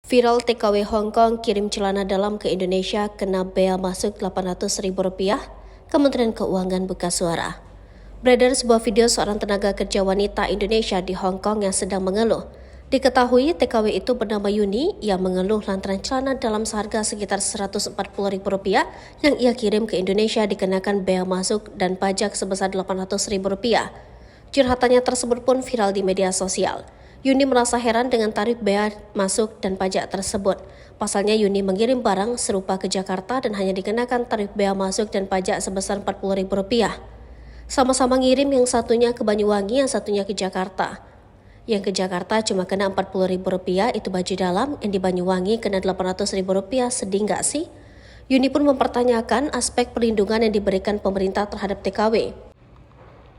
Viral TKW Hong Kong kirim celana dalam ke Indonesia kena bea masuk Rp800.000, Kementerian Keuangan buka suara. Beredar sebuah video seorang tenaga kerja wanita Indonesia di Hong Kong yang sedang mengeluh. Diketahui TKW itu bernama Yuni yang mengeluh lantaran celana dalam seharga sekitar Rp140.000 yang ia kirim ke Indonesia dikenakan bea masuk dan pajak sebesar Rp800.000. Curhatannya tersebut pun viral di media sosial. Yuni merasa heran dengan tarif bea masuk dan pajak tersebut. Pasalnya Yuni mengirim barang serupa ke Jakarta dan hanya dikenakan tarif bea masuk dan pajak sebesar Rp40.000. Sama-sama ngirim, yang satunya ke Banyuwangi, yang satunya ke Jakarta. Yang ke Jakarta cuma kena Rp40.000 itu baju dalam, yang di Banyuwangi kena Rp800.000, sedih nggak sih? Yuni pun mempertanyakan aspek perlindungan yang diberikan pemerintah terhadap TKW.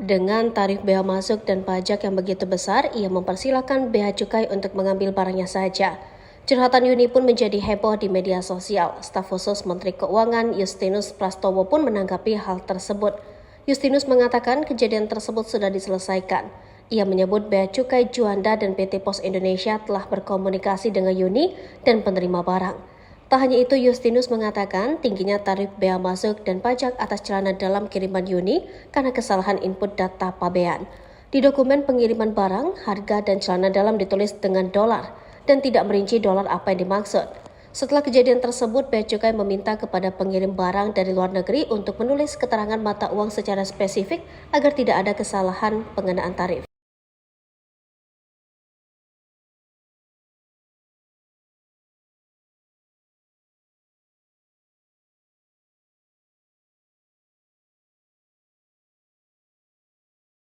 Dengan tarif bea masuk dan pajak yang begitu besar, ia mempersilahkan bea cukai untuk mengambil barangnya saja. Curhatan Yuni pun menjadi heboh di media sosial. Staf khusus Menteri Keuangan Justinus Prastowo pun menanggapi hal tersebut. Justinus mengatakan kejadian tersebut sudah diselesaikan. Ia menyebut Bea Cukai Juanda dan PT Pos Indonesia telah berkomunikasi dengan Yuni dan penerima barang. Tak hanya itu, Justinus mengatakan tingginya tarif bea masuk dan pajak atas celana dalam kiriman Yuni karena kesalahan input data pabean. Di dokumen pengiriman barang, harga dan celana dalam ditulis dengan dolar dan tidak merinci dolar apa yang dimaksud. Setelah kejadian tersebut, Bea Cukai meminta kepada pengirim barang dari luar negeri untuk menulis keterangan mata uang secara spesifik agar tidak ada kesalahan pengenaan tarif.